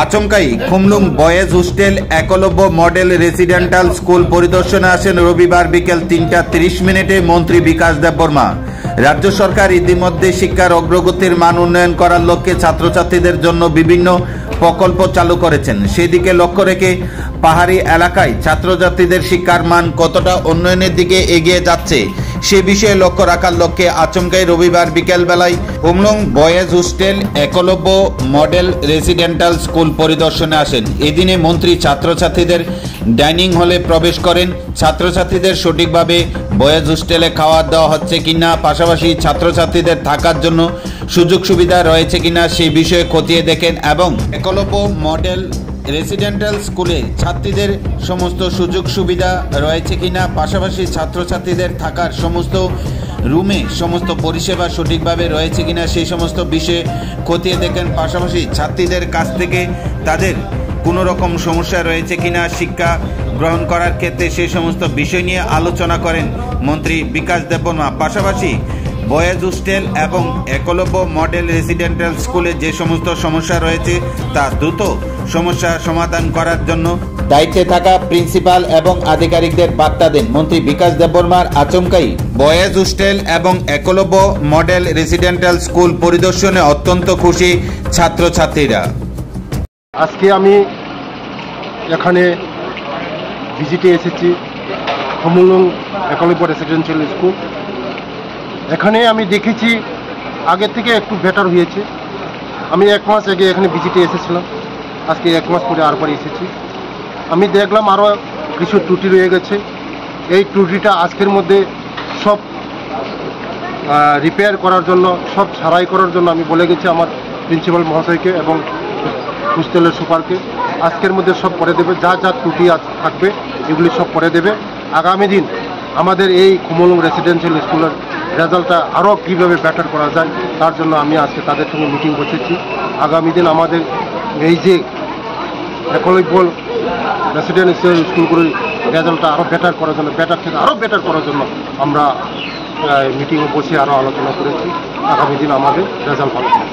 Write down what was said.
আচমকাই Khumlung boys hostel Eklavya model residential school পরিদর্শনে আসেন রবিবার বিকেল ৩টা ৩০ মন্ত্রী বিকাশ দেববর্মা। রাজ্য সরকার ইতিমধ্যে শিক্ষার অগ্রগতির মান উন্নয়ন করার লক্ষ্যে ছাত্রছাত্রীদের জন্য বিভিন্ন প্রকল্প চালু করেছেন। সেদিকে লক্ষ্য রেখে পাহাড়ি এলাকায় ছাত্রছাত্রীদের শিক্ষার মান কতটা উন্নয়নের দিকে এগিয়ে যাচ্ছে সে বিষয়ে লক্ষ্য রাখার লক্ষ্যে আচমকাই রবিবার বিকেল বেলায় Khumlung boys hostel Eklavya model residential school পরিদর্শনে আসেন। এদিনে মন্ত্রী ছাত্রছাত্রীদের ডাইনিং হলে প্রবেশ করেন। ছাত্রছাত্রীদের সঠিকভাবে বয়েজ হোস্টেলে খাওয়া দেওয়া হচ্ছে কিনা, পাশাপাশি ছাত্রছাত্রীদের থাকার জন্য সুযোগ সুবিধা রয়েছে কিনা সেই বিষয়ে খতিয়ে দেখেন এবং একলব্য মডেল রেসিডেন্টাল স্কুলে ছাত্রীদের সমস্ত সুযোগ সুবিধা রয়েছে কিনা, পাশাপাশি ছাত্রছাত্রীদের থাকার সমস্ত রুমে সমস্ত পরিষেবা সঠিকভাবে রয়েছে কিনা সেই সমস্ত বিষয়ে খতিয়ে দেখেন। পাশাপাশি ছাত্রীদের কাছ থেকে তাদের কোনো রকম সমস্যা রয়েছে কিনা শিক্ষা গ্রহণ করার ক্ষেত্রে সেই সমস্ত বিষয় নিয়ে আলোচনা করেন মন্ত্রী বিকাশ দেববর্মা। পাশাপাশি বয়েজ হোস্টেল এবং একলব্য মডেল রেসিডেন্টাল স্কুলে যে সমস্ত সমস্যা রয়েছে তা দ্রুত সমস্যা সমাধান করার জন্য দায়িত্বে থাকা প্রিন্সিপাল এবং আধিকারিকদের বার্তা দেন মন্ত্রী বিকাশ দেববর্মার। আচমকাই বয়েজ হোস্টেল এবং একলব্য মডেল রেসিডেন্টাল স্কুল পরিদর্শনে অত্যন্ত খুশি ছাত্রছাত্রীরা। আজকে আমি এখানে ভিজিটে এসেছি খুমলুং একলব্য রেসিডেন্সিয়াল স্কুল। এখানে আমি দেখেছি আগের থেকে একটু বেটার হয়েছে। আমি 1 মাস আগে এখানে ভিজিটে এসেছিলাম, আজকে 1 মাস পরে আরবার এসেছি। আমি দেখলাম আরও কিছু ত্রুটি রয়ে গেছে। এই ত্রুটিটা আজকের মধ্যে সব রিপেয়ার করার জন্য, সব সারাই করার জন্য আমি বলে গেছি আমার প্রিন্সিপাল মহাশয়কে এবং হোস্টেলের সুপারকে। আজকের মধ্যে সব করে দেবে, যা যা ত্রুটি থাকবে এগুলি সব করে দেবে। আগামী দিন আমাদের এই খুমলুং রেসিডেন্সিয়াল স্কুলের রেজাল্টটা আরও কীভাবে বেটার করা যায় তার জন্য আমি আজকে তাদের সঙ্গে মিটিং বসেছি। আগামী দিন আমাদের এই যে একলব্য রেসিডেন্সিয়াল স্কুলগুলির রেজাল্টটা আরও বেটার করার জন্য, বেটার থেকে আরও বেটার করার জন্য আমরা মিটিংয়ে বসে আরও আলোচনা করেছি। আগামী দিন আমাদের রেজাল্ট ভালো হবে।